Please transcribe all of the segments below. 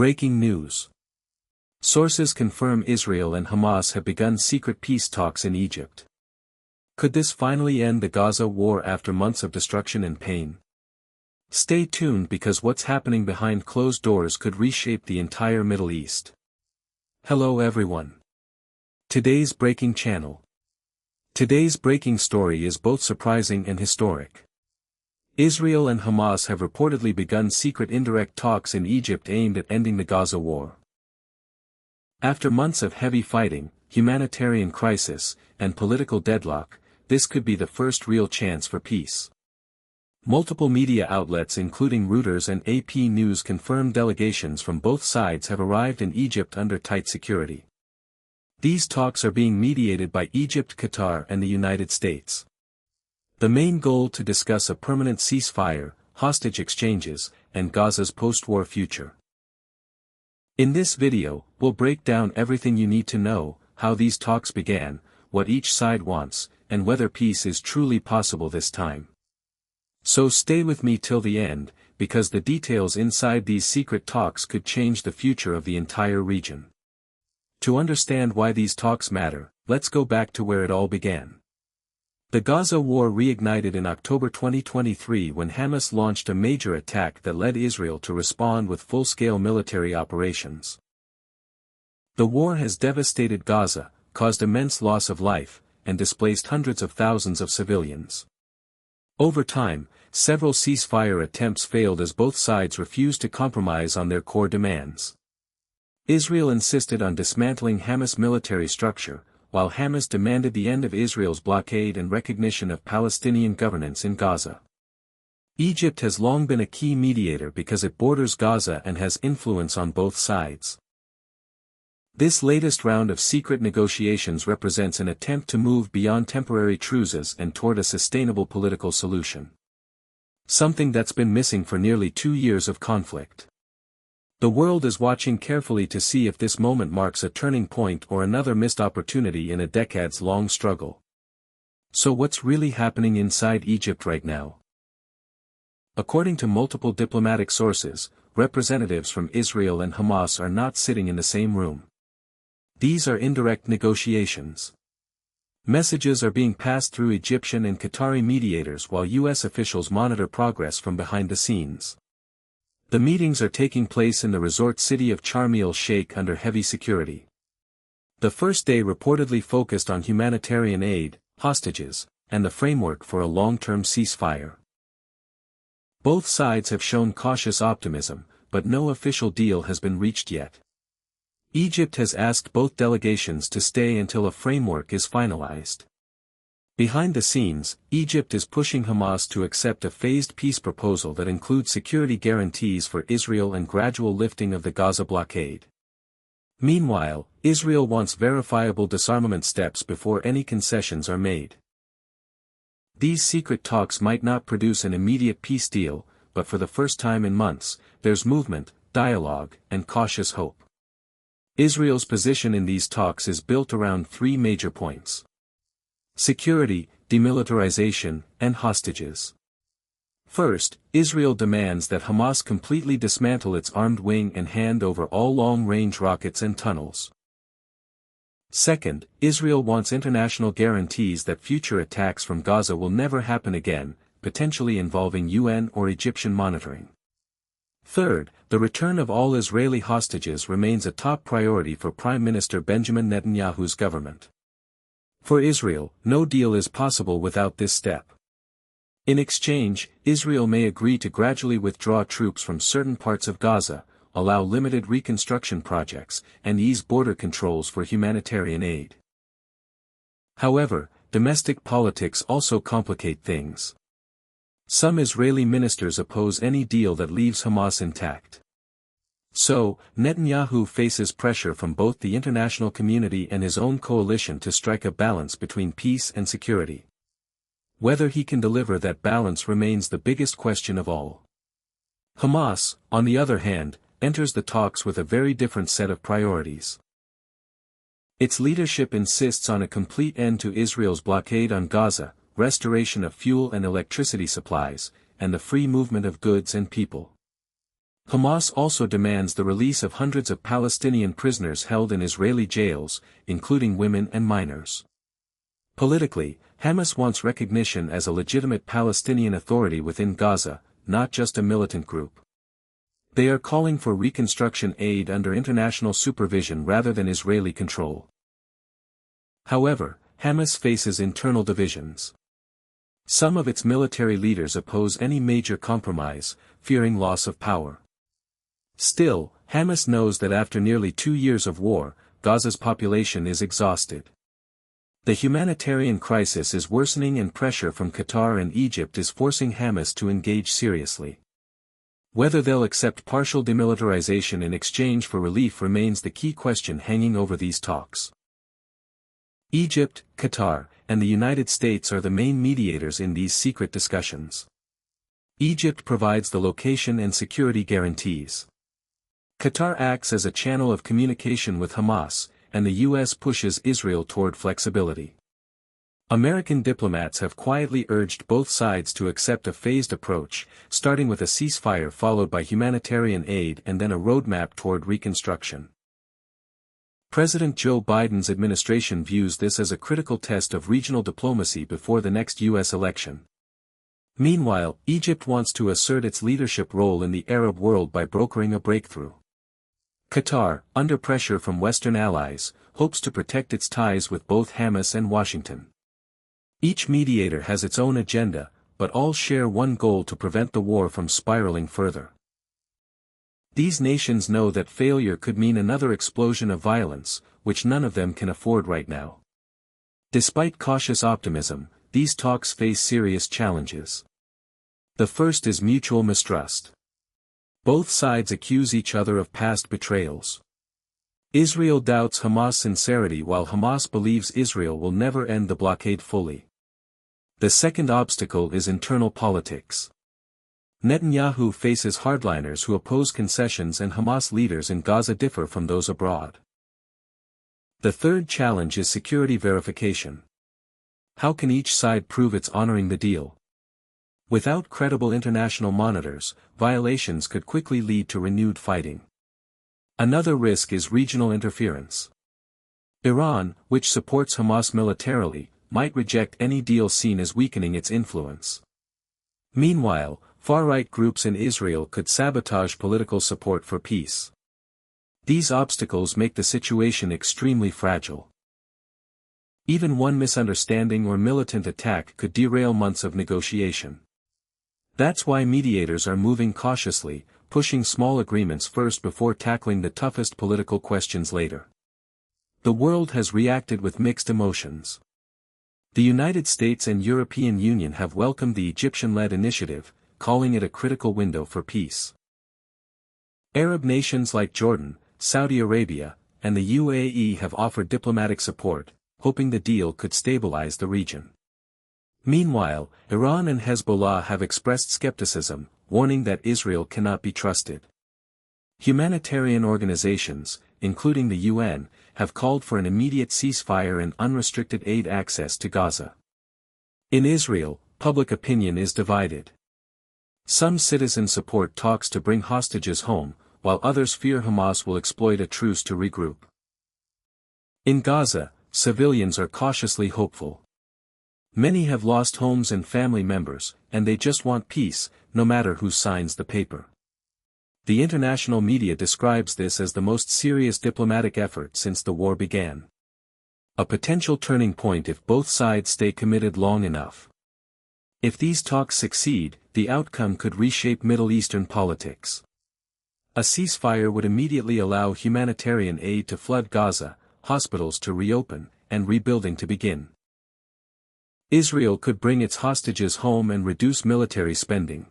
Breaking news. Sources confirm Israel and Hamas have begun secret peace talks in Egypt. Could this finally end the Gaza war after months of destruction and pain? Stay tuned because what's happening behind closed doors could reshape the entire Middle East. Hello everyone. Today's breaking channel. Today's breaking story is both surprising and historic. Israel and Hamas have reportedly begun secret indirect talks in Egypt aimed at ending the Gaza war. After months of heavy fighting, humanitarian crisis, and political deadlock, this could be the first real chance for peace. Multiple media outlets including Reuters and AP News confirm delegations from both sides have arrived in Egypt under tight security. These talks are being mediated by Egypt, Qatar, and the United States. The main goal to discuss a permanent ceasefire, hostage exchanges, and Gaza's post-war future. In this video, we'll break down everything you need to know, how these talks began, what each side wants, and whether peace is truly possible this time. So stay with me till the end, because the details inside these secret talks could change the future of the entire region. To understand why these talks matter, let's go back to where it all began. The Gaza war reignited in October 2023 when Hamas launched a major attack that led Israel to respond with full-scale military operations. The war has devastated Gaza, caused immense loss of life, and displaced hundreds of thousands of civilians. Over time, several ceasefire attempts failed as both sides refused to compromise on their core demands. Israel insisted on dismantling Hamas' military structure, while Hamas demanded the end of Israel's blockade and recognition of Palestinian governance in Gaza. Egypt has long been a key mediator because it borders Gaza and has influence on both sides. This latest round of secret negotiations represents an attempt to move beyond temporary truces and toward a sustainable political solution. Something that's been missing for nearly 2 years of conflict. The world is watching carefully to see if this moment marks a turning point or another missed opportunity in a decades-long struggle. So what's really happening inside Egypt right now? According to multiple diplomatic sources, representatives from Israel and Hamas are not sitting in the same room. These are indirect negotiations. Messages are being passed through Egyptian and Qatari mediators while U.S. officials monitor progress from behind the scenes. The meetings are taking place in the resort city of Sharm el-Sheikh under heavy security. The first day reportedly focused on humanitarian aid, hostages, and the framework for a long-term ceasefire. Both sides have shown cautious optimism, but no official deal has been reached yet. Egypt has asked both delegations to stay until a framework is finalized. Behind the scenes, Egypt is pushing Hamas to accept a phased peace proposal that includes security guarantees for Israel and gradual lifting of the Gaza blockade. Meanwhile, Israel wants verifiable disarmament steps before any concessions are made. These secret talks might not produce an immediate peace deal, but for the first time in months, there's movement, dialogue, and cautious hope. Israel's position in these talks is built around 3 major points: security, demilitarization, and hostages. First, Israel demands that Hamas completely dismantle its armed wing and hand over all long-range rockets and tunnels. Second, Israel wants international guarantees that future attacks from Gaza will never happen again, potentially involving UN or Egyptian monitoring. Third, the return of all Israeli hostages remains a top priority for Prime Minister Benjamin Netanyahu's government. For Israel, no deal is possible without this step. In exchange, Israel may agree to gradually withdraw troops from certain parts of Gaza, allow limited reconstruction projects, and ease border controls for humanitarian aid. However, domestic politics also complicate things. Some Israeli ministers oppose any deal that leaves Hamas intact. So, Netanyahu faces pressure from both the international community and his own coalition to strike a balance between peace and security. Whether he can deliver that balance remains the biggest question of all. Hamas, on the other hand, enters the talks with a very different set of priorities. Its leadership insists on a complete end to Israel's blockade on Gaza, restoration of fuel and electricity supplies, and the free movement of goods and people. Hamas also demands the release of hundreds of Palestinian prisoners held in Israeli jails, including women and minors. Politically, Hamas wants recognition as a legitimate Palestinian authority within Gaza, not just a militant group. They are calling for reconstruction aid under international supervision rather than Israeli control. However, Hamas faces internal divisions. Some of its military leaders oppose any major compromise, fearing loss of power. Still, Hamas knows that after nearly 2 years of war, Gaza's population is exhausted. The humanitarian crisis is worsening and pressure from Qatar and Egypt is forcing Hamas to engage seriously. Whether they'll accept partial demilitarization in exchange for relief remains the key question hanging over these talks. Egypt, Qatar, and the United States are the main mediators in these secret discussions. Egypt provides the location and security guarantees. Qatar acts as a channel of communication with Hamas, and the U.S. pushes Israel toward flexibility. American diplomats have quietly urged both sides to accept a phased approach, starting with a ceasefire followed by humanitarian aid and then a roadmap toward reconstruction. President Joe Biden's administration views this as a critical test of regional diplomacy before the next U.S. election. Meanwhile, Egypt wants to assert its leadership role in the Arab world by brokering a breakthrough. Qatar, under pressure from Western allies, hopes to protect its ties with both Hamas and Washington. Each mediator has its own agenda, but all share one goal: to prevent the war from spiraling further. These nations know that failure could mean another explosion of violence, which none of them can afford right now. Despite cautious optimism, these talks face serious challenges. The first is mutual mistrust. Both sides accuse each other of past betrayals. Israel doubts Hamas' sincerity while Hamas believes Israel will never end the blockade fully. The second obstacle is internal politics. Netanyahu faces hardliners who oppose concessions and Hamas leaders in Gaza differ from those abroad. The third challenge is security verification. How can each side prove it's honoring the deal? Without credible international monitors, violations could quickly lead to renewed fighting. Another risk is regional interference. Iran, which supports Hamas militarily, might reject any deal seen as weakening its influence. Meanwhile, far-right groups in Israel could sabotage political support for peace. These obstacles make the situation extremely fragile. Even one misunderstanding or militant attack could derail months of negotiation. That's why mediators are moving cautiously, pushing small agreements first before tackling the toughest political questions later. The world has reacted with mixed emotions. The United States and European Union have welcomed the Egyptian-led initiative, calling it a critical window for peace. Arab nations like Jordan, Saudi Arabia, and the UAE have offered diplomatic support, hoping the deal could stabilize the region. Meanwhile, Iran and Hezbollah have expressed skepticism, warning that Israel cannot be trusted. Humanitarian organizations, including the UN, have called for an immediate ceasefire and unrestricted aid access to Gaza. In Israel, public opinion is divided. Some citizens support talks to bring hostages home, while others fear Hamas will exploit a truce to regroup. In Gaza, civilians are cautiously hopeful. Many have lost homes and family members, and they just want peace, no matter who signs the paper. The international media describes this as the most serious diplomatic effort since the war began. A potential turning point if both sides stay committed long enough. If these talks succeed, the outcome could reshape Middle Eastern politics. A ceasefire would immediately allow humanitarian aid to flood Gaza, hospitals to reopen, and rebuilding to begin. Israel could bring its hostages home and reduce military spending.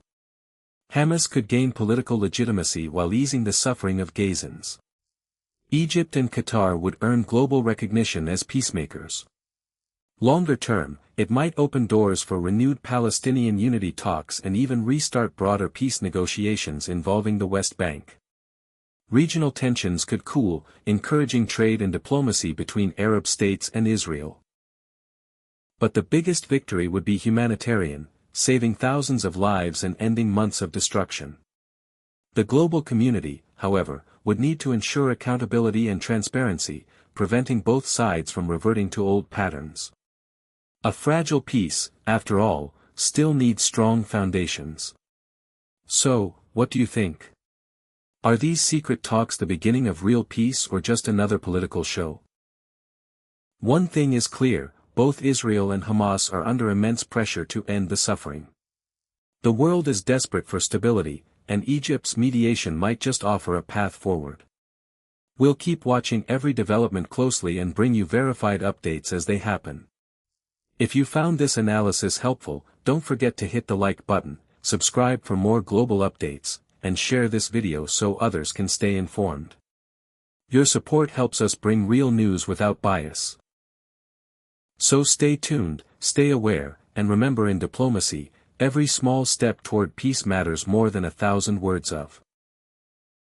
Hamas could gain political legitimacy while easing the suffering of Gazans. Egypt and Qatar would earn global recognition as peacemakers. Longer term, it might open doors for renewed Palestinian unity talks and even restart broader peace negotiations involving the West Bank. Regional tensions could cool, encouraging trade and diplomacy between Arab states and Israel. But the biggest victory would be humanitarian, saving thousands of lives and ending months of destruction. The global community, however, would need to ensure accountability and transparency, preventing both sides from reverting to old patterns. A fragile peace, after all, still needs strong foundations. So, what do you think? Are these secret talks the beginning of real peace or just another political show? One thing is clear, both Israel and Hamas are under immense pressure to end the suffering. The world is desperate for stability, and Egypt's mediation might just offer a path forward. We'll keep watching every development closely and bring you verified updates as they happen. If you found this analysis helpful, don't forget to hit the like button, subscribe for more global updates, and share this video so others can stay informed. Your support helps us bring real news without bias. So stay tuned, stay aware, and remember, in diplomacy, every small step toward peace matters more than 1,000 words of.